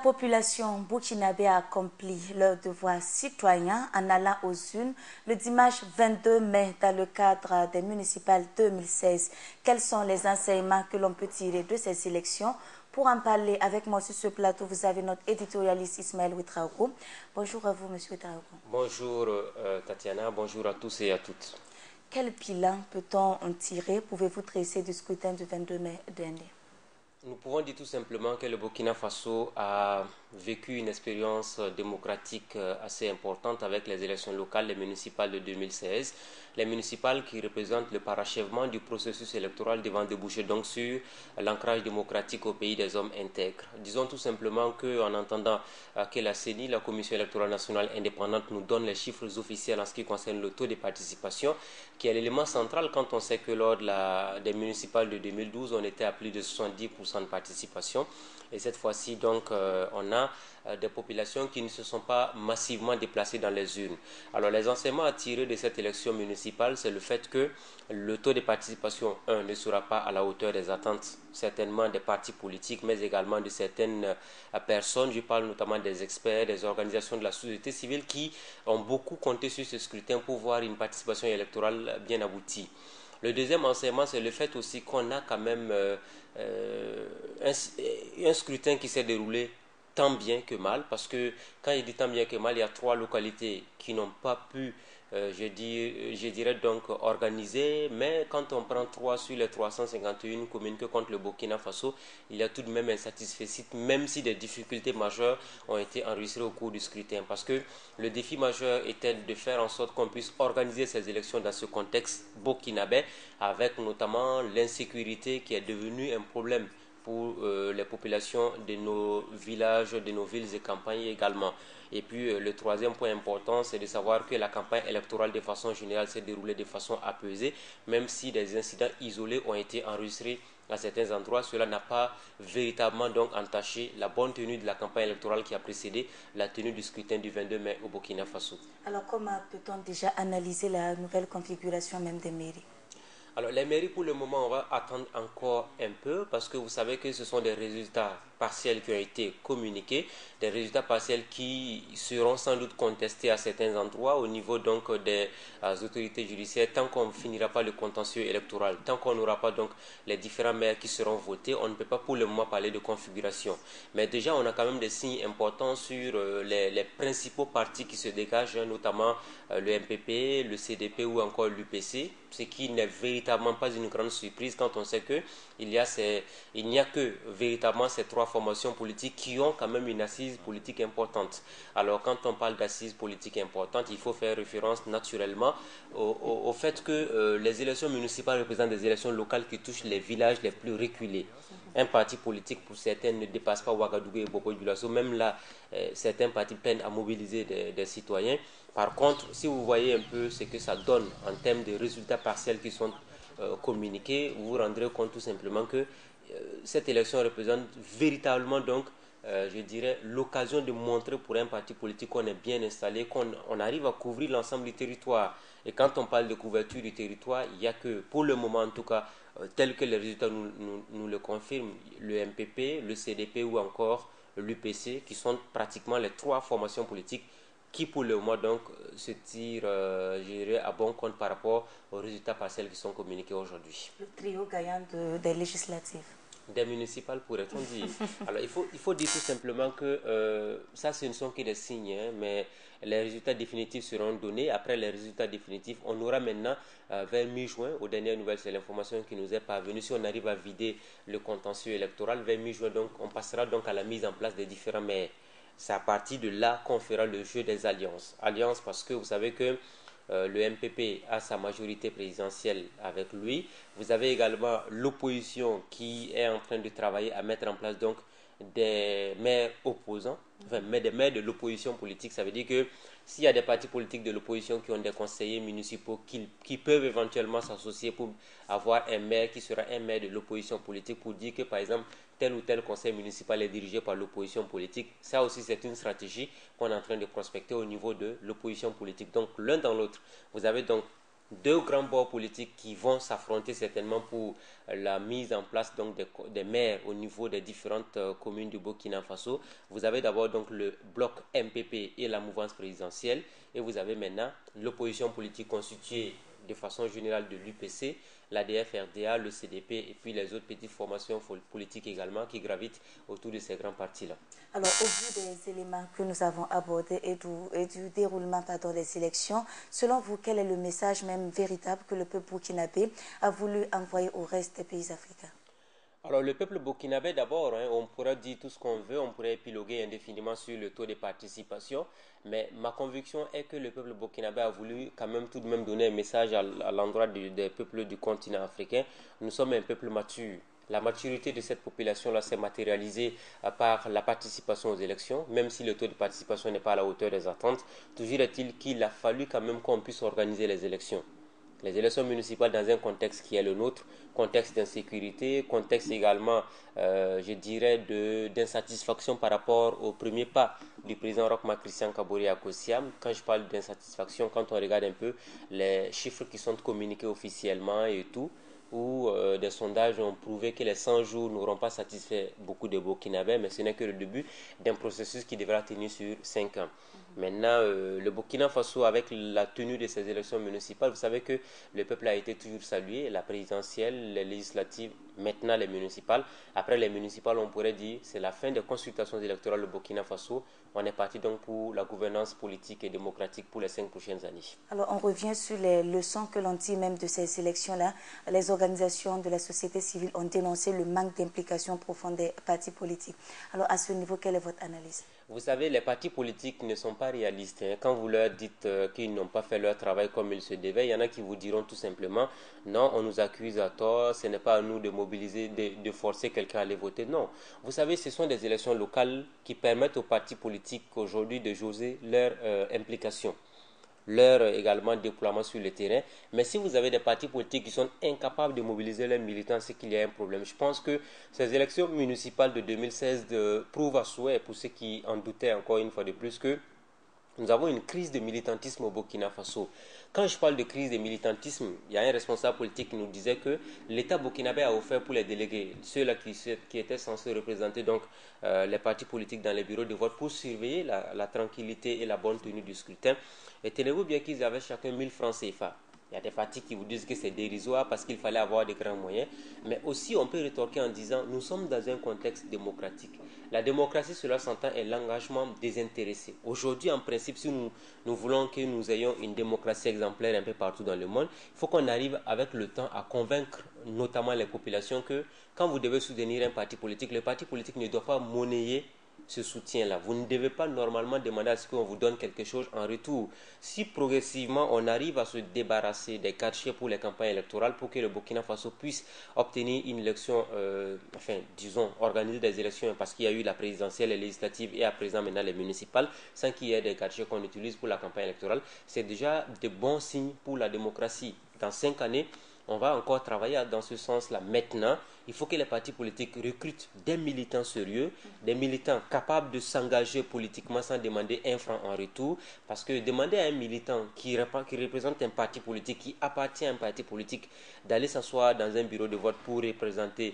population burkinabé a accompli leur devoir citoyen en allant aux urnes le dimanche 22 mai dans le cadre des municipales 2016. Quels sont les enseignements que l'on peut tirer de ces élections? Pour en parler avec moi sur ce plateau, vous avez notre éditorialiste Ismaël Ouedraogo. Bonjour à vous, monsieur Ouedraogo. Bonjour Tatiana, bonjour à tous et à toutes. Quel bilan peut-on en tirer? Pouvez-vous dresser du scrutin du 22 mai dernier? Nous pouvons dire tout simplement que le Burkina Faso a vécu une expérience démocratique assez importante avec les élections locales, les municipales de 2016. Les municipales qui représentent le parachèvement du processus électoral devant déboucher donc sur l'ancrage démocratique au pays des hommes intègres. Disons tout simplement qu'en entendant que la CENI, la Commission électorale nationale indépendante, nous donne les chiffres officiels en ce qui concerne le taux de participation, qui est l'élément central quand on sait que lors des municipales de 2012, on était à plus de 70% de participation. Et cette fois-ci, donc, on a des populations qui ne se sont pas massivement déplacées dans les urnes. Alors, les enseignements à tirer de cette élection municipale, c'est le fait que le taux de participation, ne sera pas à la hauteur des attentes, certainement des partis politiques, mais également de certaines personnes. Je parle notamment des experts, des organisations de la société civile qui ont beaucoup compté sur ce scrutin pour voir une participation électorale bien aboutie. Le deuxième enseignement, c'est le fait aussi qu'on a quand même un scrutin qui s'est déroulé tant bien que mal, parce que quand il dit tant bien que mal, il y a 3 localités qui n'ont pas pu, je dirais donc, organiser, mais quand on prend 3 sur les 351 communes que compte le Burkina Faso, il y a tout de même un satisfecit, même si des difficultés majeures ont été enregistrées au cours du scrutin, parce que le défi majeur était de faire en sorte qu'on puisse organiser ces élections dans ce contexte burkinabé, avec notamment l'insécurité qui est devenue un problème pour les populations de nos villages, de nos villes et campagnes également. Et puis le troisième point important, c'est de savoir que la campagne électorale de façon générale s'est déroulée de façon apaisée, même si des incidents isolés ont été enregistrés à certains endroits. Cela n'a pas véritablement donc entaché la bonne tenue de la campagne électorale qui a précédé la tenue du scrutin du 22 mai au Burkina Faso. Alors, comment peut-on déjà analyser la nouvelle configuration même des mairies? Alors les mairies pour le moment on va attendre encore un peu parce que vous savez que ce sont des résultats partiels qui ont été communiqués, des résultats partiels qui seront sans doute contestés à certains endroits au niveau donc des autorités judiciaires tant qu'on ne finira pas le contentieux électoral, tant qu'on n'aura pas donc les différents maires qui seront votés, on ne peut pas pour le moment parler de configuration. Mais déjà on a quand même des signes importants sur les principaux partis qui se dégagent, notamment le MPP, le CDP ou encore l'UPC, ce qui n'est véritablement pas une grande surprise quand on sait qu'il n'y a que véritablement ces 3 formations politiques qui ont quand même une assise politique importante. Alors quand on parle d'assise politique importante, il faut faire référence naturellement au fait que les élections municipales représentent des élections locales qui touchent les villages les plus reculés. Un parti politique pour certains ne dépasse pas Ouagadougou et Bobo-Dioulasso. Même là, certains partis peinent à mobiliser des citoyens. Par contre, si vous voyez un peu ce que ça donne en termes de résultats partiels qui sont communiqués, vous vous rendrez compte tout simplement que cette élection représente véritablement donc, je dirais, l'occasion de montrer pour un parti politique qu'on est bien installé, qu'on arrive à couvrir l'ensemble du territoire. Et quand on parle de couverture du territoire, il n'y a que, pour le moment en tout cas, tel que les résultats nous le confirment, le MPP, le CDP ou encore l'UPC, qui sont pratiquement les 3 formations politiques qui pour le moment donc se tirent je dirais, à bon compte par rapport aux résultats partiels qui sont communiqués aujourd'hui. Le trio gagnant des législatives. Des municipales pourrait-on dire. Alors il faut dire tout simplement que ça ce ne sont que des signes, hein, mais les résultats définitifs seront donnés. Après les résultats définitifs, on aura maintenant vers mi-juin, aux dernières nouvelles, c'est l'information qui nous est parvenue, si on arrive à vider le contentieux électoral, vers mi-juin, donc on passera donc à la mise en place des différents maires. C'est à partir de là qu'on fera le jeu des alliances. Alliances parce que vous savez que le MPP a sa majorité présidentielle avec lui. Vous avez également l'opposition qui est en train de travailler à mettre en place donc des maires opposants, enfin des maires de l'opposition politique. Ça veut dire que s'il y a des partis politiques de l'opposition qui ont des conseillers municipaux qui peuvent éventuellement s'associer pour avoir un maire qui sera un maire de l'opposition politique pour dire que par exemple tel ou tel conseil municipal est dirigé par l'opposition politique, ça aussi c'est une stratégie qu'on est en train de prospecter au niveau de l'opposition politique. Donc l'un dans l'autre, vous avez donc deux grands bords politiques qui vont s'affronter certainement pour la mise en place donc des maires au niveau des différentes communes du Burkina Faso. Vous avez d'abord donc le bloc MPP et la mouvance présidentielle, et vous avez maintenant l'opposition politique constituée de façon générale de l'UPC, l'ADF-RDA, le CDP et puis les autres petites formations politiques également qui gravitent autour de ces grands partis-là. Alors, au vu des éléments que nous avons abordés et du déroulement des élections, selon vous, quel est le message même véritable que le peuple burkinabé a voulu envoyer au reste des pays africains? Alors le peuple burkinabé d'abord, on pourra dire tout ce qu'on veut, on pourrait épiloguer indéfiniment sur le taux de participation, mais ma conviction est que le peuple burkinabé a voulu quand même tout de même donner un message à l'endroit des peuples du continent africain. Nous sommes un peuple mature. La maturité de cette population-là s'est matérialisée par la participation aux élections, même si le taux de participation n'est pas à la hauteur des attentes. Toujours est-il qu'il a fallu quand même qu'on puisse organiser les élections. Les élections municipales dans un contexte qui est le nôtre, contexte d'insécurité, contexte également, je dirais, d'insatisfaction par rapport au premier pas du président Roch-Marc Christian Kabore à Kosiam. Quand je parle d'insatisfaction, quand on regarde un peu les chiffres qui sont communiqués officiellement et tout, où des sondages ont prouvé que les 100 jours n'auront pas satisfait beaucoup de Burkinabés, mais ce n'est que le début d'un processus qui devra tenir sur 5 ans. Maintenant, le Burkina Faso, avec la tenue de ces élections municipales, vous savez que le peuple a été toujours salué, la présidentielle, les législatives, maintenant les municipales. Après les municipales, on pourrait dire c'est la fin des consultations électorales au Burkina Faso. On est parti donc pour la gouvernance politique et démocratique pour les 5 prochaines années. Alors, on revient sur les leçons que l'on tire même de ces élections-là. Les organisations de la société civile ont dénoncé le manque d'implication profonde des partis politiques. Alors, à ce niveau, quelle est votre analyse? Vous savez, les partis politiques ne sont pas réalistes. Quand vous leur dites qu'ils n'ont pas fait leur travail comme il se devait, il y en a qui vous diront tout simplement non, on nous accuse à tort, ce n'est pas à nous de mobiliser, de forcer quelqu'un à aller voter. Non. Vous savez, ce sont des élections locales qui permettent aux partis politiques aujourd'hui de jauger leur implication, leur également déploiement sur le terrain. Mais si vous avez des partis politiques qui sont incapables de mobiliser leurs militants, c'est qu'il y a un problème. Je pense que ces élections municipales de 2016 prouvent à souhait, pour ceux qui en doutaient encore une fois de plus, que nous avons une crise de militantisme au Burkina Faso. Quand je parle de crise de militantisme, il y a un responsable politique qui nous disait que l'État burkinabé a offert pour les délégués, ceux-là qui étaient censés représenter donc les partis politiques dans les bureaux de vote pour surveiller la tranquillité et la bonne tenue du scrutin. Et tenez-vous bien qu'ils avaient chacun 1000 francs CFA. Il y a des partis qui vous disent que c'est dérisoire parce qu'il fallait avoir de grands moyens. Mais aussi, on peut rétorquer en disant, nous sommes dans un contexte démocratique. La démocratie, cela s'entend, est l'engagement désintéressé. Aujourd'hui, en principe, si nous voulons que nous ayons une démocratie exemplaire un peu partout dans le monde, il faut qu'on arrive avec le temps à convaincre notamment les populations que quand vous devez soutenir un parti politique, le parti politique ne doit pas monnayer ce soutien-là. Vous ne devez pas normalement demander à ce qu'on vous donne quelque chose en retour. Si progressivement on arrive à se débarrasser des cachets pour les campagnes électorales pour que le Burkina Faso puisse obtenir une élection, organiser des élections parce qu'il y a eu la présidentielle, les législatives et à présent maintenant les municipales, sans qu'il y ait des cachets qu'on utilise pour la campagne électorale, c'est déjà de bons signes pour la démocratie. Dans 5 années, on va encore travailler dans ce sens-là. Maintenant, il faut que les partis politiques recrutent des militants sérieux, des militants capables de s'engager politiquement sans demander un franc en retour. Parce que demander à un militant qui représente un parti politique, qui appartient à un parti politique, d'aller s'asseoir dans un bureau de vote pour représenter,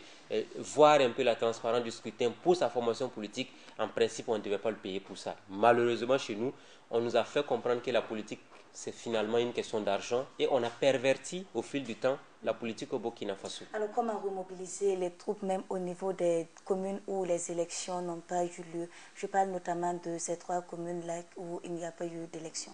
voir un peu la transparence du scrutin pour sa formation politique, en principe, on ne devait pas le payer pour ça. Malheureusement, chez nous, on nous a fait comprendre que la politique, c'est finalement une question d'argent et on a perverti au fil du temps la politique au Burkina Faso. Alors, comment remobiliser les troupes même au niveau des communes où les élections n'ont pas eu lieu? Je parle notamment de ces 3 communes-là où il n'y a pas eu d'élection.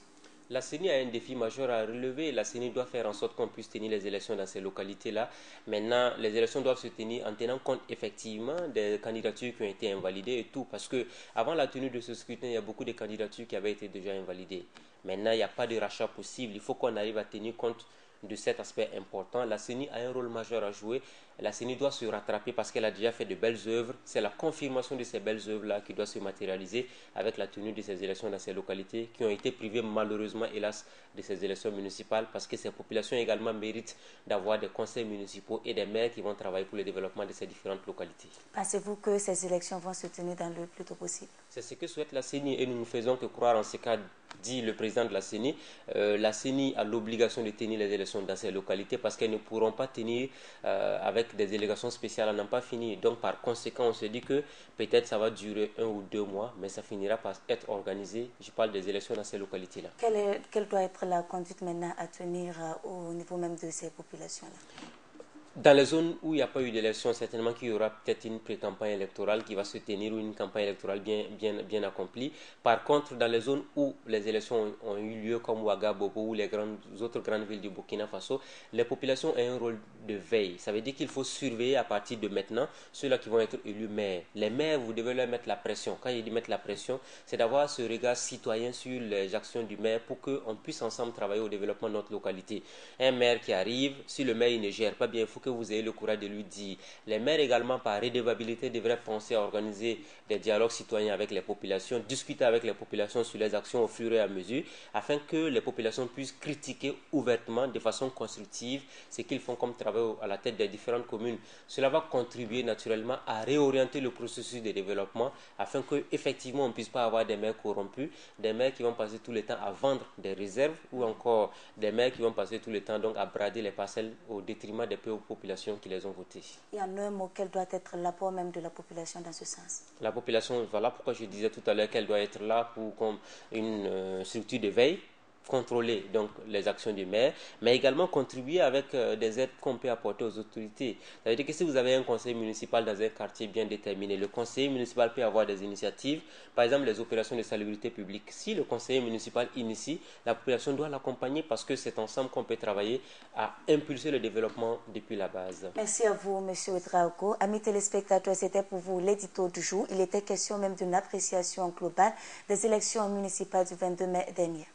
La CENI a un défi majeur à relever. La CENI doit faire en sorte qu'on puisse tenir les élections dans ces localités-là. Maintenant, les élections doivent se tenir en tenant compte effectivement des candidatures qui ont été invalidées et tout. Parce que avant la tenue de ce scrutin, il y a beaucoup de candidatures qui avaient été déjà invalidées. Maintenant, il n'y a pas de rachat possible. Il faut qu'on arrive à tenir compte de cet aspect important. La CENI a un rôle majeur à jouer. La CENI doit se rattraper parce qu'elle a déjà fait de belles œuvres. C'est la confirmation de ces belles œuvres-là qui doit se matérialiser avec la tenue de ces élections dans ces localités qui ont été privées malheureusement, hélas, de ces élections municipales parce que ces populations également méritent d'avoir des conseils municipaux et des maires qui vont travailler pour le développement de ces différentes localités. Pensez-vous que ces élections vont se tenir dans le plus tôt possible? C'est ce que souhaite la CENI et nous ne faisons que croire en ce cas dit le président de la CENI a l'obligation de tenir les élections dans ces localités parce qu'elles ne pourront pas tenir avec des délégations spéciales à n'en pas finir. Donc par conséquent, on se dit que peut-être ça va durer 1 ou 2 mois, mais ça finira par être organisé. Je parle des élections dans ces localités-là. Quelle doit être la conduite maintenant à tenir au niveau même de ces populations-là? Dans les zones où il n'y a pas eu d'élection, certainement qu'il y aura peut-être une pré-campagne électorale qui va se tenir ou une campagne électorale bien accomplie. Par contre, dans les zones où les élections ont eu lieu, comme Ouagadougou ou les autres grandes villes du Burkina Faso, les populations ont un rôle de veille. Ça veut dire qu'il faut surveiller à partir de maintenant ceux-là qui vont être élus maires. Les maires, vous devez leur mettre la pression. Quand je dis mettre la pression, c'est d'avoir ce regard citoyen sur les actions du maire pour qu'on puisse ensemble travailler au développement de notre localité. Un maire qui arrive, si le maire il ne gère pas bien, il faut que vous ayez le courage de lui dire. Les maires également, par redevabilité, devraient penser à organiser des dialogues citoyens avec les populations, discuter avec les populations sur les actions au fur et à mesure, afin que les populations puissent critiquer ouvertement, de façon constructive, ce qu'ils font comme travail à la tête des différentes communes. Cela va contribuer naturellement à réorienter le processus de développement, afin qu'effectivement on ne puisse pas avoir des maires corrompus, des maires qui vont passer tout le temps à vendre des réserves, ou encore des maires qui vont passer tout le temps donc à brader les parcelles au détriment des populations qui les ont votées. Et en un mot, quel doit être l'apport même de la population dans ce sens? La population, voilà pourquoi je disais tout à l'heure qu'elle doit être là pour comme une structure de veille, contrôler donc les actions du maire, mais également contribuer avec des aides qu'on peut apporter aux autorités. Ça veut dire que si vous avez un conseil municipal dans un quartier bien déterminé, le conseiller municipal peut avoir des initiatives, par exemple les opérations de salubrité publique. Si le conseiller municipal initie, la population doit l'accompagner parce que c'est ensemble qu'on peut travailler à impulser le développement depuis la base. Merci à vous, M. Ouedraogo. Amis téléspectateurs, c'était pour vous l'édito du jour. Il était question même d'une appréciation globale des élections municipales du 22 mai dernier.